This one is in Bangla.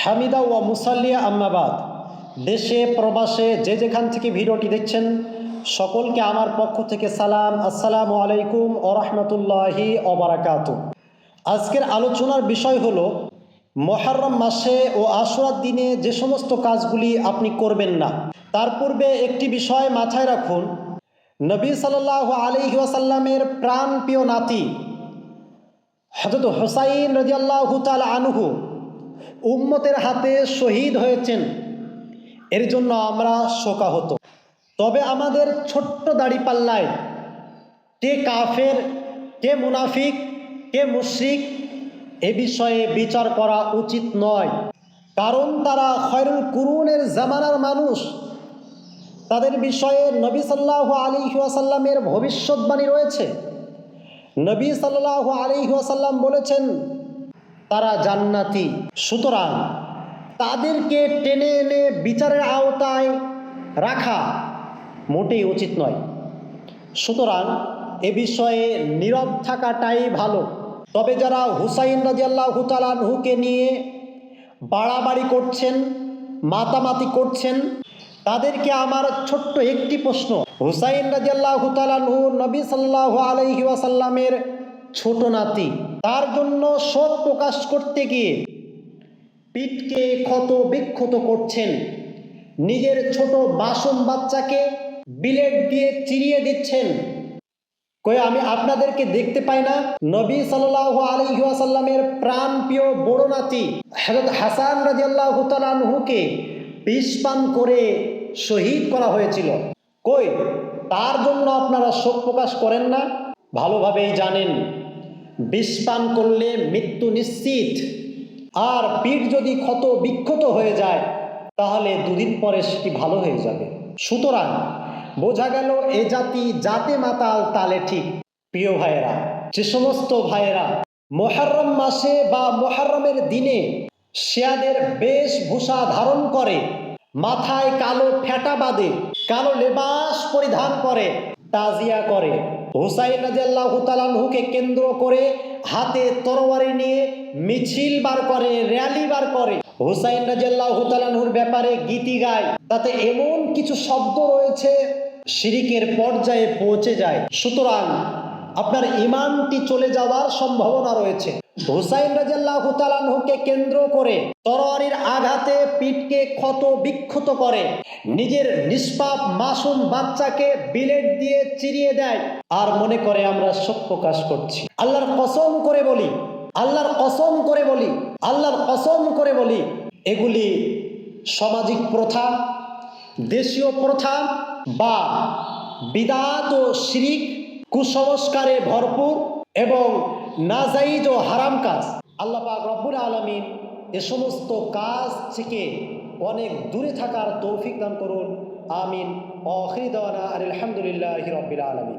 হামিদা ওয়া মুসাল্লিয়া আম্মাবাদ। দেশে প্রবাসে যে যেখান থেকে ভিডিওটি দেখছেন সকলকে আমার পক্ষ থেকে সালাম, আসসালামু আলাইকুম ওয়া রাহমাতুল্লাহি ওয়া বারাকাতুহু। আজকের আলোচনার বিষয় হলো মুহররম মাসে ও আশুরার দিনে যে সমস্ত কাজগুলি আপনি করবেন না। তার পূর্বে একটি বিষয় মাথায় রাখুন, নবী সাল্লাল্লাহু আলাইহি ওয়াসাল্লামের প্রাণপ্রিয় নাতি হযরত হুসাইন রাদিয়াল্লাহু তাআলা আনহু উম্মতের হাতে শহীদ হয়েছেন। এর জন্য আমরা শোকাহত। তবে আমাদের ছোট্ট দাড়িপাল্লায় কে কাফের, কে মুনাফিক, কে মুশরিক এ বিষয়ে বিচার করা উচিত নয়। কারণ তারা খয়রুল কুরুনের জামানার মানুষ। তাদের বিষয়ে নবী সাল্লাল্লাহু আলাইহি ওয়াসাল্লামের ভবিষ্যৎবাণী রয়েছে। নবী সাল্লাল্লাহু আলাইহি ওয়াসাল্লাম বলেছেন তারা জান্নাতি। সুতরাং তাদেরকে টেনে এনে বিচারের আওতায় রাখা মোটেই উচিত নয়। সুতরাং এ বিষয়ে নীরব থাকাটাই ভালো। তবে যারা হুসাইন রাদিয়াল্লাহু তাআলা আনহুকে নিয়ে বাড়াবাড়ি করছেন, মাতামাতি করছেন, তাদেরকে আমার ছোট্ট একটি প্রশ্ন। হুসাইন রাদিয়াল্লাহু তাআলা আনহু নবী সাল্লাল্লাহু আলাইহি ওয়াসাল্লামের ছোট নাতি। তার জন্য শোক প্রকাশ করতে গিয়ে পিঠকে ক্ষত বিক্ষত করছেন, নিজের ছোট মাসুম বাচ্চাকে বিলেট দিয়ে চিরিয়ে দিচ্ছেন। কই আমি আপনাদেরকে দেখতে পাই না? নবী সাল্লাল্লাহু আলাইহি ওয়াসাল্লামের প্রাণপ্রিয় বড় নাতি হযরত হাসান রাদিয়াল্লাহু তাআলা আনহুকে বিষ পান করে শহীদ করা হয়েছিল। কই তার জন্য আপনারা শোক প্রকাশ করেন না? ভালোভাবেই জানেন বিষ পান করলে মৃত্যু নিশ্চিত। আর পিঠ যদি ক্ষত বিক্ষত হয়ে যায় তাহলে দুদিন পরে সেটি ভালো হয়ে যাবে। সুতরাং বোঝা গেল এ জাতি জাতে মাতাল তালে ঠিক। প্রিয় ভাইয়েরা, যে সমস্ত ভাইয়েরা মুহররম মাসে বা মুহররমের দিনে শিয়াদের বেশভূষা ধারণ করে, মাথায় কালো ফেটা বাঁধে, কালো লেবাস পরিধান করে, তাজিয়া করে, হুসাইন রাদিয়াল্লাহু তাআলা আনহুকে কেন্দ্র করে হাতে তরবারি নিয়ে মিছিল বার করে, র্যালি বার করে, হুসাইন রাদিয়াল্লাহু তাআলা আনহুর ব্যাপারে গীতি গায়, তাতে এমন কিছু শব্দ রয়েছে শিরিকের পর্যায়ে পৌঁছে যায়। সুতরাং আপনার ঈমানটি চলে যাওয়ার সম্ভাবনা রয়েছে। হুসাইন রাদিয়াল্লাহু তাআলা আনহুকে কেন্দ্র করে তরবারির আঘাতে পিঠকে ক্ষত বিক্ষত করে, নিজের নিষ্পাপ মাসুম বাচ্চাকে বিলেট দিয়ে চিরিয়ে দেয়, আর মনে করে আমরা শোক প্রকাশ করছি। আল্লাহর কসম করে বলি, আল্লাহর কসম করে বলি, আল্লাহর কসম করে বলি, এগুলি সামাজিক প্রথা, দেশীয় প্রথা বা বিদআত ও শিরিক, কুসংস্কারে ভরপুর এবং নাজাইজ ও হারাম কাজ। আল্লাহ পাক রব্বুল আলামিন এ সমস্ত কাজ থেকে অনেক দূরে থাকার তৌফিক দান করুন। আমিন। আখির দাওয়ানা আলহামদুলিল্লাহি রাব্বিল আলামিন।